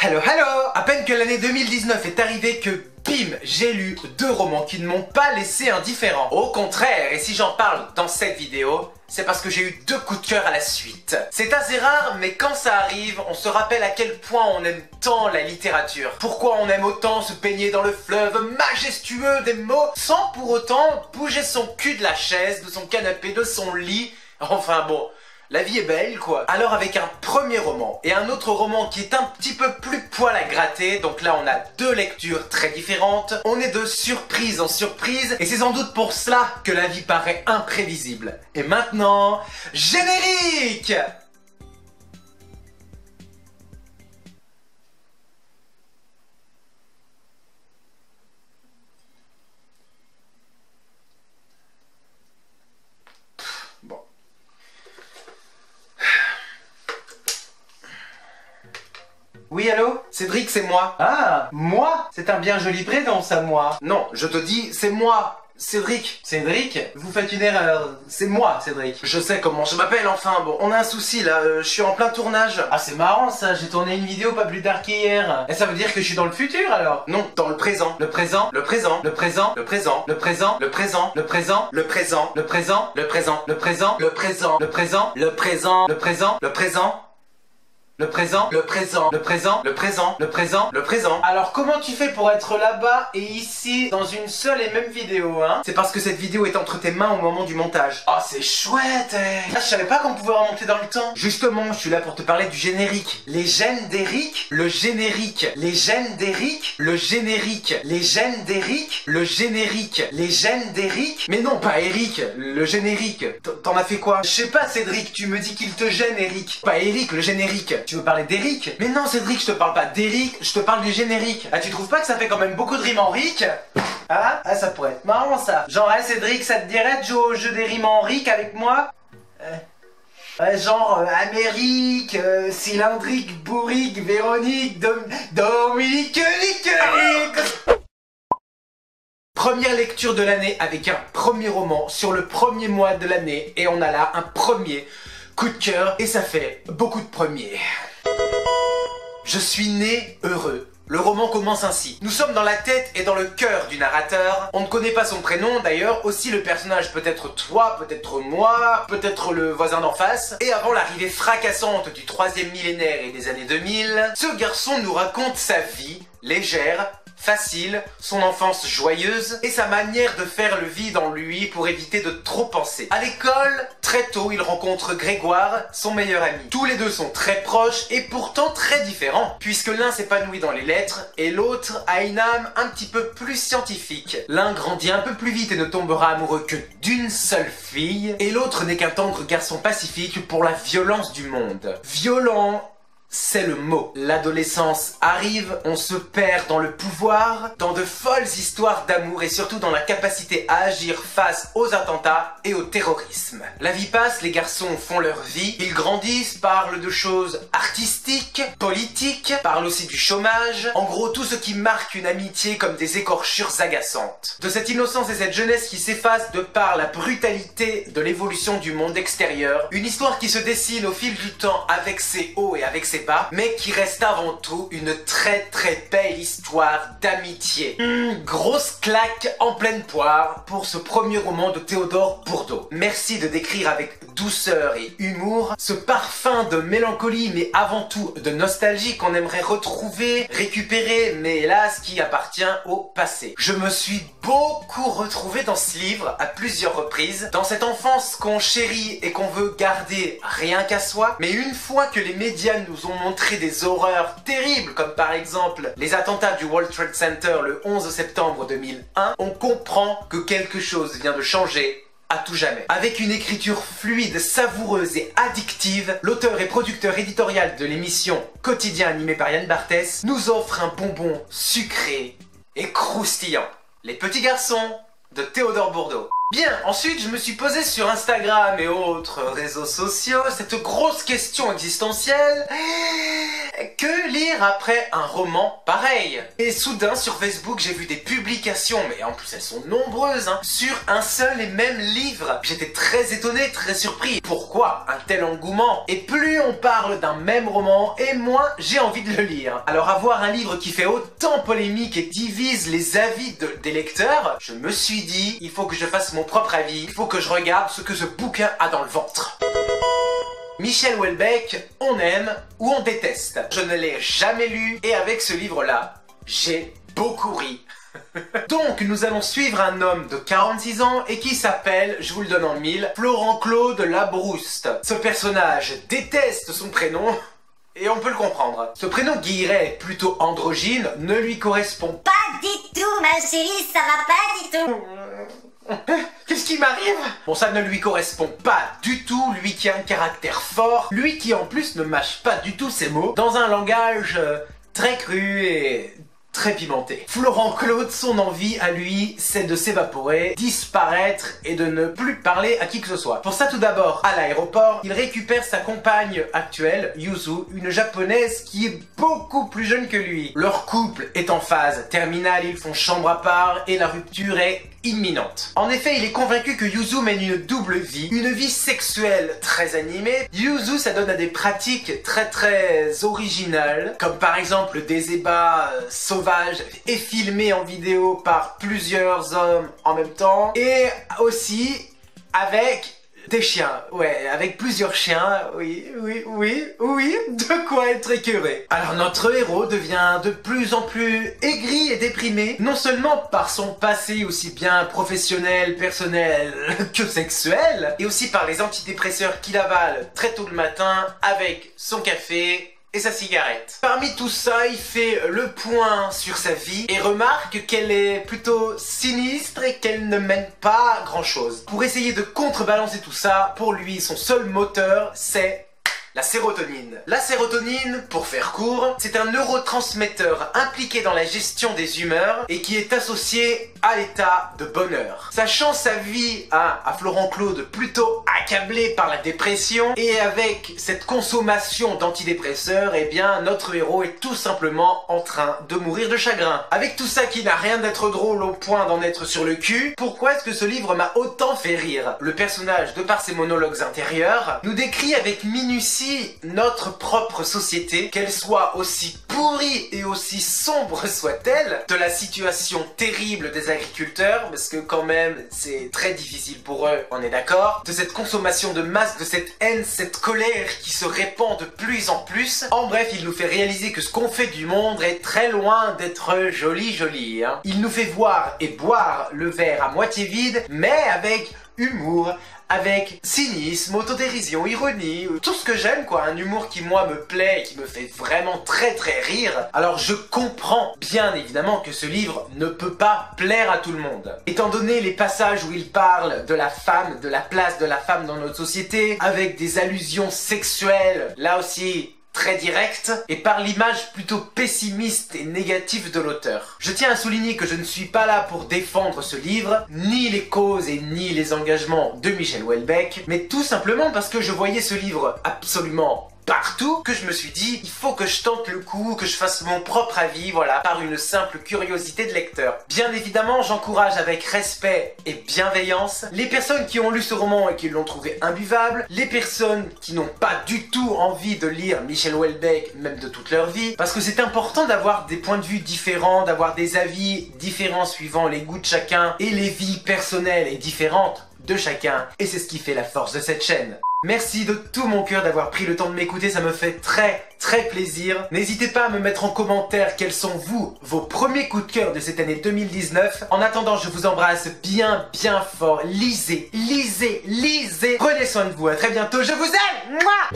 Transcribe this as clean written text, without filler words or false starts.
Hello, hello! À peine que l'année 2019 est arrivée que bim, j'ai lu 2 romans qui ne m'ont pas laissé indifférent. Au contraire, et si j'en parle dans cette vidéo, c'est parce que j'ai eu 2 coups de cœur à la suite. C'est assez rare, mais quand ça arrive, on se rappelle à quel point on aime tant la littérature. Pourquoi on aime autant se baigner dans le fleuve majestueux des mots, sans pour autant bouger son cul de la chaise, de son canapé, de son lit. Enfin bon... La vie est belle, quoi. Alors avec un premier roman et un autre roman qui est un petit peu plus poil à gratter, donc là on a 2 lectures très différentes, on est de surprise en surprise, et c'est sans doute pour cela que la vie paraît imprévisible. Et maintenant, générique! Bon. Oui, allô? Cédric, c'est moi. Ah, moi? C'est un bien joli prénom, ça, moi. Non, je te dis, c'est moi, Cédric. Cédric, vous faites une erreur. C'est moi, Cédric. Je sais comment je m'appelle, enfin, bon, on a un souci, là, je suis en plein tournage. Ah, c'est marrant, ça. J'ai tourné une vidéo pas plus tard qu'hier. Et ça veut dire que je suis dans le futur, alors? Non, dans le présent. Le présent, Le présent. le présent, Le présent. le présent, Le présent. le présent, Le présent. le présent, Le présent. le présent, Le présent. le présent, Le présent. le présent, Le présent. le présent, Le présent. le présent, Le présent. le présent. Le présent. Alors, comment tu fais pour être là-bas et ici dans une seule et même vidéo, hein? C'est parce que cette vidéo est entre tes mains au moment du montage. Oh, c'est chouette, Ah, je savais pas qu'on pouvait remonter dans le temps. Justement, je suis là pour te parler du générique. Les gènes d'Eric, le générique. Les gènes d'Eric, le générique. Les gènes d'Eric, le générique. Les gènes d'Eric. Mais non, pas Eric, le générique. T'en as fait quoi? Je sais pas, Cédric, tu me dis qu'il te gêne, Eric. Pas Eric, le générique. Tu veux parler d'Eric? Mais non, Cédric, je te parle pas d'Eric, je te parle du générique. Ah, tu trouves pas que ça fait quand même beaucoup de rimes en ric? Ah, ça pourrait être marrant, ça. Genre, hey, Cédric, ça te dirait de jouer au jeu des rimes en ric avec moi? Genre, Amérique, cylindrique, bourrique, Véronique, Dominique, Nique. Première lecture de l'année avec un premier roman sur le premier mois de l'année, et on a là un premier coup de cœur, et ça fait beaucoup de premiers. Je suis né heureux. Le roman commence ainsi. Nous sommes dans la tête et dans le cœur du narrateur. On ne connaît pas son prénom d'ailleurs, aussi le personnage peut être toi, peut-être moi, peut-être le voisin d'en face. Et avant l'arrivée fracassante du 3e millénaire et des années 2000, ce garçon nous raconte sa vie, légère, facile, son enfance joyeuse et sa manière de faire le vide en lui pour éviter de trop penser. À l'école, très tôt, il rencontre Grégoire, son meilleur ami. Tous les deux sont très proches et pourtant très différents, puisque l'un s'épanouit dans les lettres et l'autre a une âme un petit peu plus scientifique. L'un grandit un peu plus vite et ne tombera amoureux que d'une seule fille, et l'autre n'est qu'un tendre garçon pacifique pour la violence du monde. Violent, c'est le mot. L'adolescence arrive, on se perd dans le pouvoir, dans de folles histoires d'amour et surtout dans la capacité à agir face aux attentats et au terrorisme. La vie passe, les garçons font leur vie, ils grandissent, parlent de choses artistiques, politiques, parlent aussi du chômage, en gros tout ce qui marque une amitié comme des écorchures agaçantes. De cette innocence et cette jeunesse qui s'effacent de par la brutalité de l'évolution du monde extérieur, une histoire qui se dessine au fil du temps avec ses hauts et avec ses bas, mais qui reste avant tout une très belle histoire d'amitié. Grosse claque en pleine poire pour ce premier roman de Théodore Bourdeau. Merci de décrire avec douceur et humour ce parfum de mélancolie, mais avant tout de nostalgie qu'on aimerait retrouver, récupérer, mais hélas qui appartient au passé. Je me suis beaucoup retrouvé dans ce livre à plusieurs reprises, dans cette enfance qu'on chérit et qu'on veut garder rien qu'à soi, mais une fois que les médias nous ont montré des horreurs terribles, comme par exemple les attentats du World Trade Center le 11 septembre 2001, on comprend que quelque chose vient de changer à tout jamais. Avec une écriture fluide, savoureuse et addictive, l'auteur et producteur éditorial de l'émission Quotidien animé par Yann Barthès nous offre un bonbon sucré et croustillant. Les petits garçons de Théodore Bourdeau. Bien, ensuite je me suis posé sur Instagram et autres réseaux sociaux cette grosse question existentielle. Que lire après un roman pareil? Et soudain sur Facebook j'ai vu des publications, mais en plus elles sont nombreuses, hein, sur un seul et même livre. J'étais très étonné, très surpris. Pourquoi un tel engouement? Et plus on parle d'un même roman, et moins j'ai envie de le lire. Alors avoir un livre qui fait autant polémique et divise les avis des lecteurs, je me suis dit, il faut que je fasse mon propre avis, il faut que je regarde ce que ce bouquin a dans le ventre. Michel Houellebecq, on aime ou on déteste. Je ne l'ai jamais lu et avec ce livre-là, j'ai beaucoup ri. Donc nous allons suivre un homme de 46 ans et qui s'appelle, je vous le donne en mille, Florent-Claude Labrouste. Ce personnage déteste son prénom et on peut le comprendre. Ce prénom Guilleret, plutôt androgyne, ne lui correspond pas du tout, ma chérie, ça va pas du tout. Qu'est-ce qui m'arrive? Bon, ça ne lui correspond pas du tout, lui qui a un caractère fort, lui qui en plus ne mâche pas du tout ses mots, dans un langage très cru et très pimenté. Florent-Claude, son envie à lui, c'est de s'évaporer, disparaître et de ne plus parler à qui que ce soit. Pour ça, tout d'abord, à l'aéroport, il récupère sa compagne actuelle, Yuzu, une japonaise qui est beaucoup plus jeune que lui. Leur couple est en phase terminale, ils font chambre à part et la rupture est imminente. En effet, il est convaincu que Yuzu mène une double vie, une vie sexuelle très animée. Yuzu s'adonne à des pratiques très originales, comme par exemple des ébats sauvages et filmés en vidéo par plusieurs hommes en même temps, et aussi avec des chiens, ouais, avec plusieurs chiens, oui, de quoi être écœuré. Alors notre héros devient de plus en plus aigri et déprimé, non seulement par son passé aussi bien professionnel, personnel que sexuel, et aussi par les antidépresseurs qu'il avale très tôt le matin avec son café et sa cigarette. Parmi tout ça, il fait le point sur sa vie et remarque qu'elle est plutôt sinistre et qu'elle ne mène pas grand chose. Pour essayer de contrebalancer tout ça, pour lui, son seul moteur, c'est la sérotonine. La sérotonine, pour faire court, c'est un neurotransmetteur impliqué dans la gestion des humeurs et qui est associé à l'état de bonheur. Sachant sa vie à Florent-Claude plutôt accablé par la dépression et avec cette consommation d'antidépresseurs, eh bien notre héros est tout simplement en train de mourir de chagrin. Avec tout ça qui n'a rien d'être drôle au point d'en être sur le cul, pourquoi est-ce que ce livre m'a autant fait rire? Le personnage, de par ses monologues intérieurs, nous décrit avec minutie notre propre société, qu'elle soit aussi pourrie et aussi sombre soit-elle, de la situation terrible des agriculteurs, parce que quand même c'est très difficile pour eux, on est d'accord, de cette consommation de masse, de cette haine, cette colère qui se répand de plus en plus. En bref, il nous fait réaliser que ce qu'on fait du monde est très loin d'être joli, hein. Il nous fait voir et boire le verre à moitié vide, mais avec humour, avec cynisme, autodérision, ironie, tout ce que j'aime quoi, un humour qui moi me plaît et qui me fait vraiment très rire. Alors je comprends bien évidemment que ce livre ne peut pas plaire à tout le monde. Étant donné les passages où il parle de la femme, de la place de la femme dans notre société, avec des allusions sexuelles, là aussi très direct, et par l'image plutôt pessimiste et négative de l'auteur. Je tiens à souligner que je ne suis pas là pour défendre ce livre, ni les causes et ni les engagements de Michel Houellebecq, mais tout simplement parce que je voyais ce livre absolument partout, que je me suis dit, il faut que je tente le coup, que je fasse mon propre avis, voilà, par une simple curiosité de lecteur. Bien évidemment, j'encourage avec respect et bienveillance les personnes qui ont lu ce roman et qui l'ont trouvé imbuvable, les personnes qui n'ont pas du tout envie de lire Michel Houellebecq, même de toute leur vie, parce que c'est important d'avoir des points de vue différents, d'avoir des avis différents suivant les goûts de chacun et les vies personnelles et différentes de chacun, et c'est ce qui fait la force de cette chaîne. Merci de tout mon cœur d'avoir pris le temps de m'écouter, ça me fait très plaisir. N'hésitez pas à me mettre en commentaire quels sont vos premiers coups de cœur de cette année 2019. En attendant, je vous embrasse bien fort. Lisez. Prenez soin de vous, à très bientôt, je vous aime. Mouah.